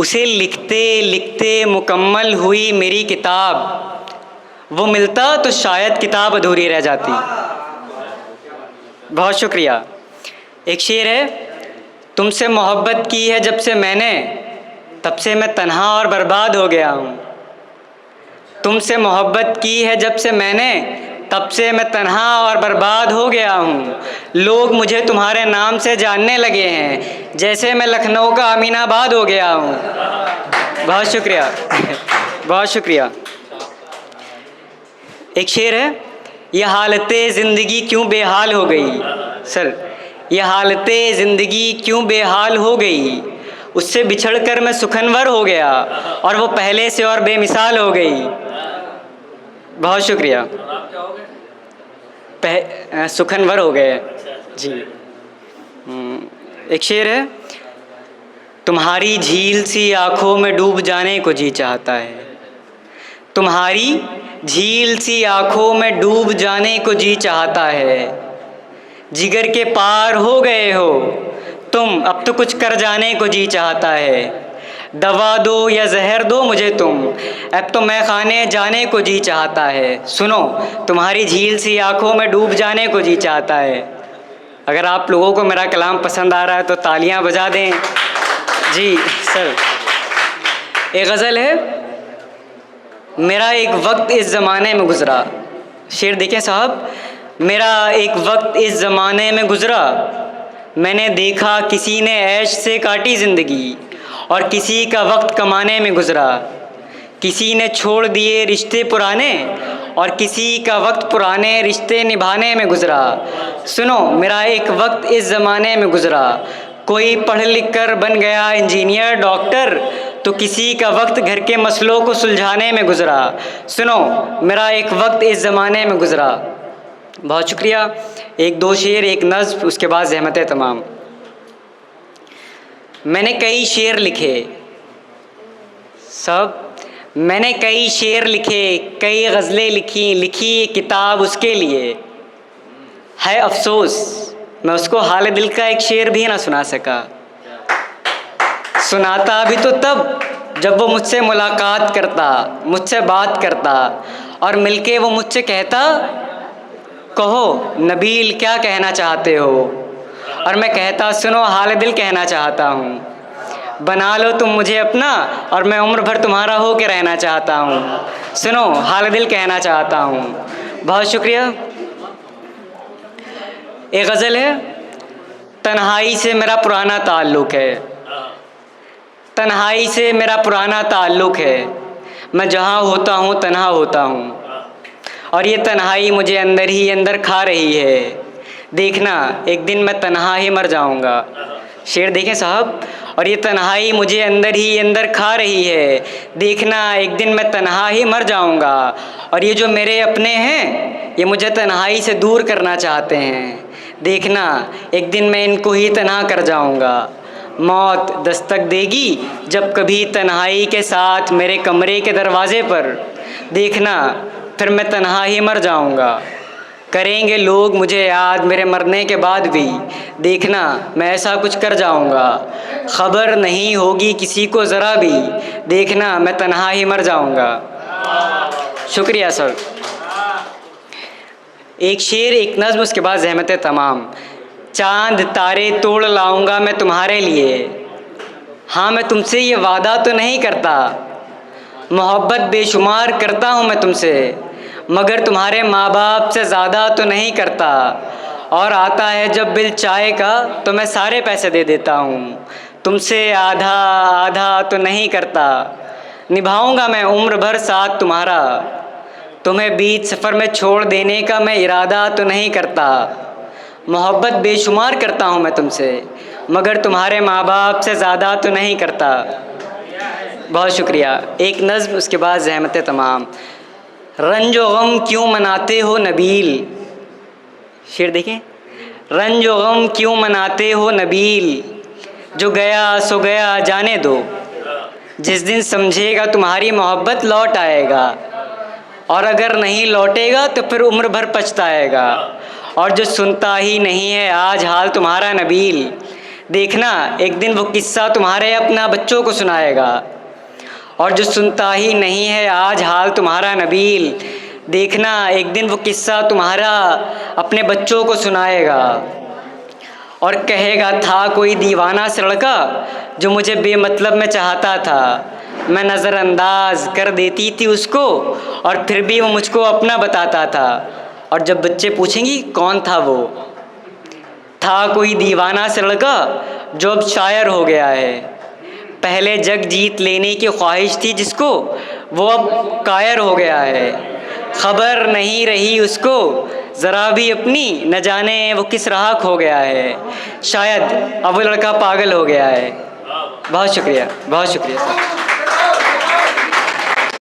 उसे लिखते लिखते मुकम्मल हुई मेरी किताब, वो मिलता तो शायद किताब अधूरी रह जाती। बहुत शुक्रिया। एक शेर है, तुमसे मोहब्बत की है जब से मैंने, तब से मैं तन्हा और बर्बाद हो गया हूँ। तुमसे मोहब्बत की है जब से मैंने, तब से मैं तन्हा और बर्बाद हो गया हूँ। लोग मुझे तुम्हारे नाम से जानने लगे हैं, जैसे मैं लखनऊ का अमीनाबाद हो गया हूँ। बहुत शुक्रिया। बहुत शुक्रिया। एक शेर है, यह हालते ज़िंदगी क्यों बेहाल हो गई। सर, यह हालते ज़िंदगी क्यों बेहाल हो गई, उससे बिछड़कर मैं सुखनवर हो गया और वो पहले से और बेमिसाल हो गई। बहुत शुक्रिया। सुखनवर हो गए जी। एक शेर है, तुम्हारी झील सी आँखों में डूब जाने को जी चाहता है। तुम्हारी झील सी आँखों में डूब जाने को जी चाहता है। जिगर के पार हो गए हो तुम, अब तो कुछ कर जाने को जी चाहता है। दवा दो या जहर दो मुझे तुम, अब तो मैं खाने जाने को जी चाहता है। सुनो, तुम्हारी झील सी आँखों में डूब जाने को जी चाहता है। अगर आप लोगों को मेरा कलाम पसंद आ रहा है तो तालियां बजा दें। जी सर। एक गज़ल है, मेरा एक वक्त इस ज़माने में गुज़रा। शेर देखें साहब, मेरा एक वक्त इस ज़माने में गुज़रा, मैंने देखा किसी ने ऐश से काटी ज़िंदगी और किसी का वक्त कमाने में गुज़रा। किसी ने छोड़ दिए रिश्ते पुराने और किसी का वक्त पुराने रिश्ते निभाने में गुज़रा। सुनो, मेरा एक वक्त इस ज़माने में गुज़रा, कोई पढ़ लिख कर बन गया इंजीनियर डॉक्टर, तो किसी का वक्त घर के मसलों को सुलझाने में गुज़रा। सुनो, मेरा एक वक्त इस ज़माने में गुज़रा। बहुत शुक्रिया। एक दो शेर, एक नज़्म, उसके बाद ज़हमतें तमाम। मैंने कई शेर लिखे सब, मैंने कई शेर लिखे, कई गज़लें लिखी, लिखी किताब उसके लिए। है अफसोस मैं उसको हाल दिल का एक शेर भी ना सुना सका। सुनाता भी तो तब जब वो मुझसे मुलाकात करता, मुझसे बात करता और मिलके वो मुझसे कहता, कहो नबील क्या कहना चाहते हो। और मैं कहता, सुनो हाल दिल कहना चाहता हूँ। बना लो तुम मुझे अपना और मैं उम्र भर तुम्हारा हो के रहना चाहता हूँ। सुनो हाल दिल कहना चाहता हूँ। बहुत शुक्रिया। एक गज़ल है, तन्हाई से मेरा पुराना ताल्लुक़ है। तन्हाई से मेरा पुराना ताल्लुक़ है, मैं जहाँ होता हूँ तन्हा होता हूँ और ये तन्हाई मुझे अंदर ही अंदर खा रही है। देखना एक दिन मैं तन्हा ही मर जाऊँगा। शेर देखें साहब, और ये तन्हाई मुझे अंदर ही अंदर खा रही है। देखना एक दिन मैं तन्हा ही मर जाऊँगा और ये जो मेरे अपने हैं ये मुझे तन्हाई से दूर करना चाहते हैं। देखना एक दिन मैं इनको ही तन्हा कर जाऊँगा। मौत दस्तक देगी जब कभी तन्हाई के साथ मेरे कमरे के दरवाज़े पर। देखना फिर मैं तन्हा ही मर जाऊँगा। करेंगे लोग मुझे याद मेरे मरने के बाद भी। देखना मैं ऐसा कुछ कर जाऊँगा, खबर नहीं होगी किसी को ज़रा भी। देखना मैं तन्हा ही मर जाऊँगा। शुक्रिया सर। एक शेर, एक नज़्म, उसके बाद ज़हमतें तमाम। चांद तारे तोड़ लाऊंगा मैं तुम्हारे लिए। हाँ मैं तुमसे ये वादा तो नहीं करता, मोहब्बत बेशुमार करता हूँ मैं तुमसे, मगर तुम्हारे माँ बाप से ज़्यादा तो नहीं करता। और आता है जब बिल चाय का तो मैं सारे पैसे दे देता हूँ, तुमसे आधा आधा तो नहीं करता। निभाऊंगा मैं उम्र भर साथ तुम्हारा, तुम्हें बीच सफ़र में छोड़ देने का मैं इरादा तो नहीं करता। मोहब्बत बेशुमार करता हूँ मैं तुमसे, मगर तुम्हारे माँ बाप से ज़्यादा तो नहीं करता। बहुत शुक्रिया। एक नज़्म, उसके बाद ज़हमतें तमाम। रंजो गम क्यों मनाते हो नबील। शेर देखें, रंजो गम क्यों मनाते हो नबील, जो गया सो गया जाने दो। जिस दिन समझेगा तुम्हारी मोहब्बत लौट आएगा, और अगर नहीं लौटेगा तो फिर उम्र भर पछताएगा। और जो सुनता ही नहीं है आज हाल तुम्हारा नबील, देखना एक दिन वो किस्सा तुम्हारे अपना बच्चों को सुनाएगा। और जो सुनता ही नहीं है आज हाल तुम्हारा नबील, देखना एक दिन वो किस्सा तुम्हारा अपने बच्चों को सुनाएगा। और कहेगा था कोई दीवाना सा लड़का जो मुझे बेमतलब में चाहता था, मैं नज़रअंदाज कर देती थी उसको और फिर भी वो मुझको अपना बताता था। और जब बच्चे पूछेंगी कौन था वो, था कोई दीवाना सा लड़का जो अब शायर हो गया है। पहले जग जीत लेने की ख्वाहिश थी जिसको, वो अब कायर हो गया है। खबर नहीं रही उसको ज़रा भी अपनी, न जाने वो किस राह खो गया है। शायद अब वो लड़का पागल हो गया है। बहुत शुक्रिया, बहुत शुक्रिया सर।